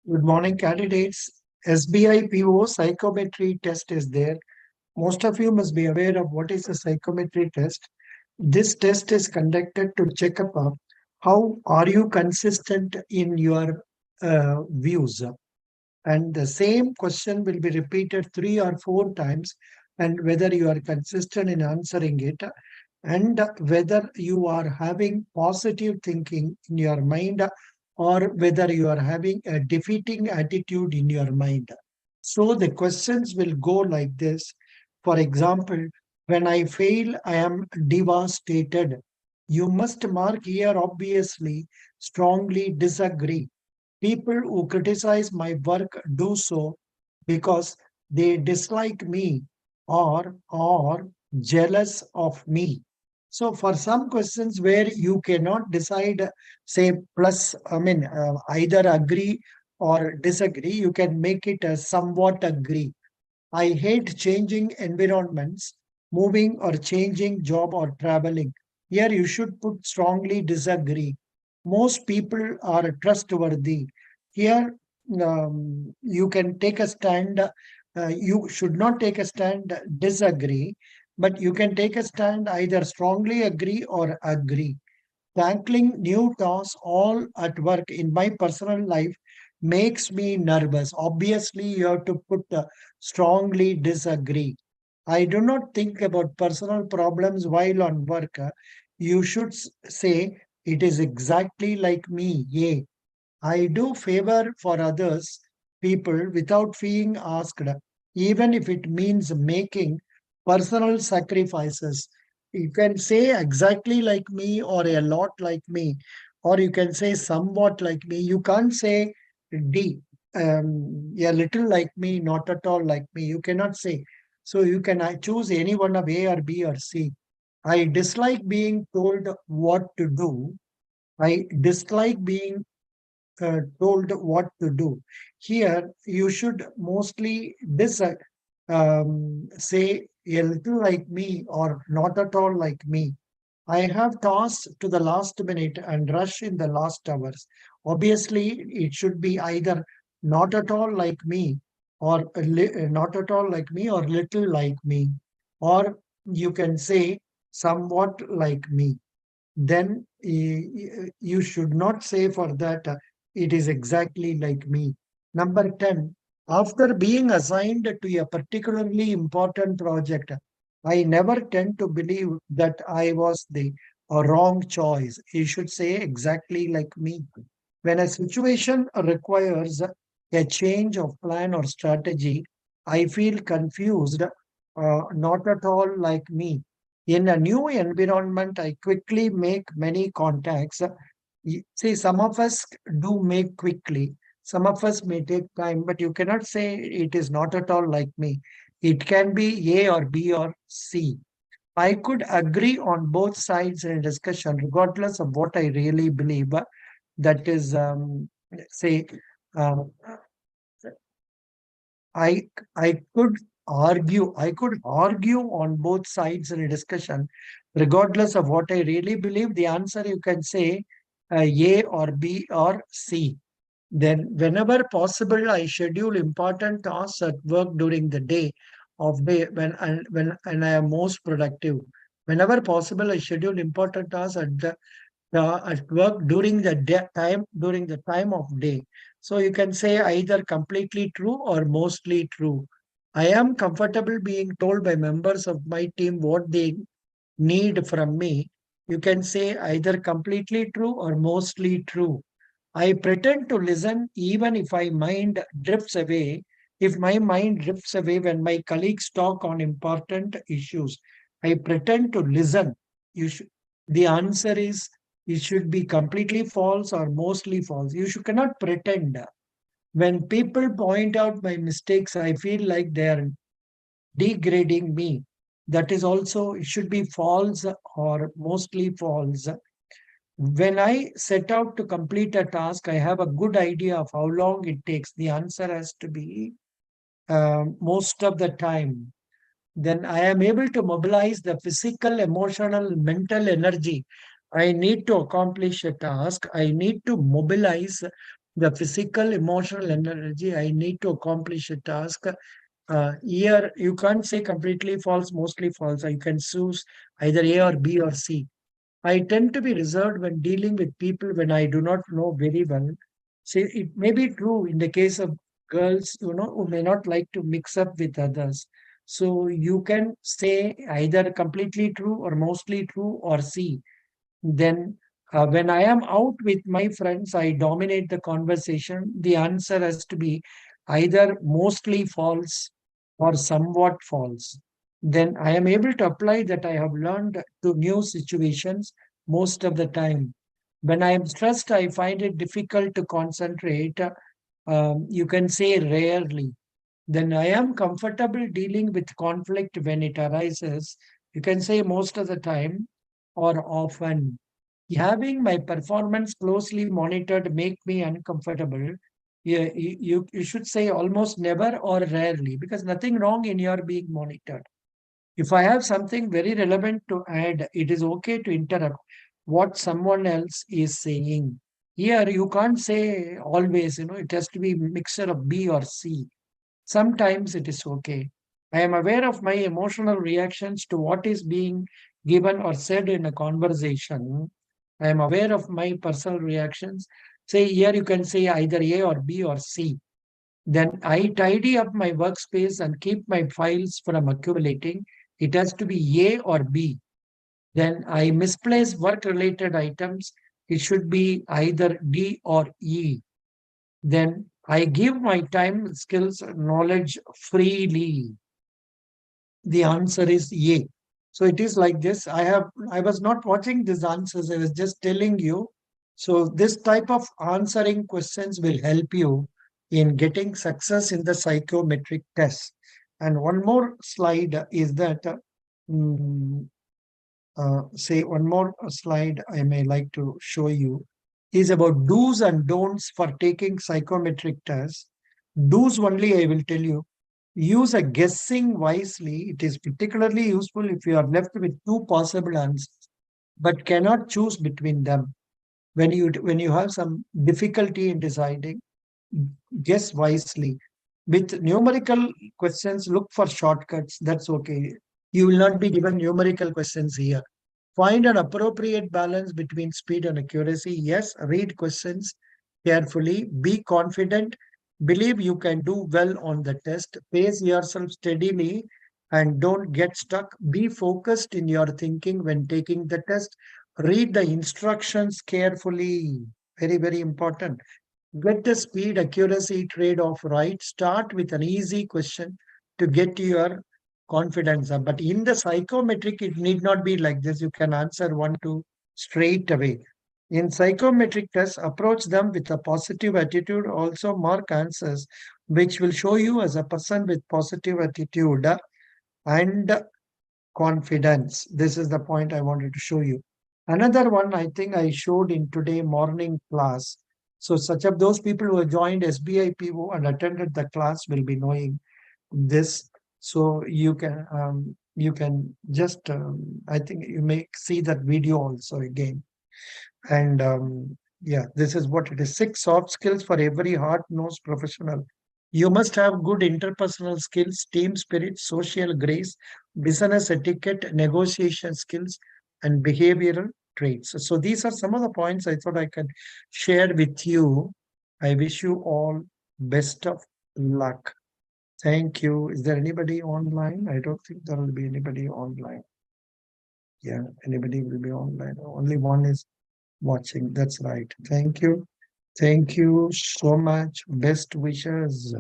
Good morning, candidates. SBI PO psychometry test is there. Most of you must be aware of what is a psychometry test. This test is conducted to check up how are you consistent in your views. And the same question will be repeated 3 or 4 times, and whether you are consistent in answering it, and whether you are having positive thinking in your mind, or whether you are having a defeating attitude in your mind. So the questions will go like this. For example, when I fail, I am devastated. You must mark here obviously, strongly disagree. People who criticize my work do so because they dislike me or are jealous of me. So for some questions where you cannot decide, say either agree or disagree, you can make it a somewhat agree. I hate changing environments, moving or changing job or traveling. Here you should put strongly disagree. Most people are trustworthy. Here you can take a stand. You should not take a stand disagree, but you can take a stand either strongly agree or agree. Tackling new tasks all at work in my personal life makes me nervous. Obviously, you have to put strongly disagree. I do not think about personal problems while on work. You should say it is exactly like me. Yay. I do favor for others, people without being asked, even if it means making personal sacrifices. You can say exactly like me or a lot like me, or you can say somewhat like me. You can't say D, a little like me, not at all like me. You cannot say. So you can choose any one of A or B or C. I dislike being told what to do. I dislike being told what to do. Here, you should mostly say a little like me or not at all like me. I have tossed to the last minute and rush in the last hours. Obviously, it should be either not at all like me or not at all like me or little like me. Or you can say somewhat like me. Then you should not say for that it is exactly like me. Number 10, after being assigned to a particularly important project, I never tend to believe that I was the wrong choice. You should say exactly like me. When a situation requires a change of plan or strategy, I feel confused, not at all like me. In a new environment, I quickly make many contacts. See, some of us do make quickly, some of us may take time, but you cannot say it is not at all like me. It can be A or B or C. I could agree on both sides in a discussion, regardless of what I really believe. That is, say, um, I I could argue on both sides in a discussion, regardless of what I really believe. The answer you can say A or B or C. Then, whenever possible, I schedule important tasks at work during the day of day when I am most productive. Whenever possible, I schedule important tasks at work during the time of day. So you can say either completely true or mostly true. I am comfortable being told by members of my team what they need from me. You can say either completely true or mostly true. I pretend to listen even if my mind drifts away. If my mind drifts away when my colleagues talk on important issues, I pretend to listen. You should, the answer is it should be completely false or mostly false. Cannot pretend. When people point out my mistakes, I feel like they are degrading me. That is also, it should be false or mostly false. When I set out to complete a task, I have a good idea of how long it takes. The answer has to be most of the time. Then I am able to mobilize the physical, emotional, mental energy I need to accomplish a task. I need to mobilize the physical, emotional energy I need to accomplish a task. Here, you can't say completely false, mostly false. You can choose either A or B or C. I tend to be reserved when dealing with people when I do not know very well. See, it may be true in the case of girls, who may not like to mix up with others. So you can say either completely true or mostly true or C. Then, when I am out with my friends, I dominate the conversation. The answer has to be either mostly false or somewhat false. Then I am able to apply that I have learned to new situations most of the time. When I am stressed, I find it difficult to concentrate. You can say rarely. Then I am comfortable dealing with conflict when it arises. You can say most of the time or often. Having my performance closely monitored make me uncomfortable. Yeah, you should say almost never or rarely because nothing wrong in your being monitored. If I have something very relevant to add, it is okay to interrupt what someone else is saying. Here, you can't say always, it has to be mixture of B or C. Sometimes it is okay. I am aware of my emotional reactions to what is being given or said in a conversation. I am aware of my personal reactions. Say here you can say either A or B or C. Then I tidy up my workspace and keep my files from accumulating. It has to be A or B. Then I misplace work related items. It should be either D or E. Then I give my time, skills, knowledge freely. The answer is A. So it is like this. I was not watching these answers. I was just telling you. So this type of answering questions will help you in getting success in the psychometric test. And one more slide is that, mm, say one more slide I may like to show you is about do's and don'ts for taking psychometric tests. Do's only I will tell you. Use a guessing wisely. It is particularly useful if you are left with two possible answers, but cannot choose between them. When you have some difficulty in deciding, guess wisely. With numerical questions, look for shortcuts. That's okay. You will not be given numerical questions here. Find an appropriate balance between speed and accuracy. Yes, read questions carefully. Be confident. Believe you can do well on the test. Pace yourself steadily and don't get stuck. Be focused in your thinking when taking the test. Read the instructions carefully. Very, very important. Get the speed accuracy trade off right. Start with an easy question to get your confidence up. But in the psychometric, it need not be like this. You can answer one, two straight away. In psychometric tests, approach them with a positive attitude. Also, mark answers, which will show you as a person with positive attitude and confidence. This is the point I wanted to show you. Another one I think I showed in today morning class. So such of those people who have joined SBI PO and attended the class will be knowing this. So you can just I think you may see that video also again. And yeah, this is what it is. 6 soft skills for every hard-nosed professional. You must have good interpersonal skills, team spirit, social grace, business etiquette, negotiation skills, and behavioral traits. So these are some of the points I thought I could share with you. I wish you all best of luck. Thank you. Is there anybody online? I don't think there will be anybody online. Yeah, anybody will be online. Only one is watching. That's right. Thank you. Thank you so much. Best wishes.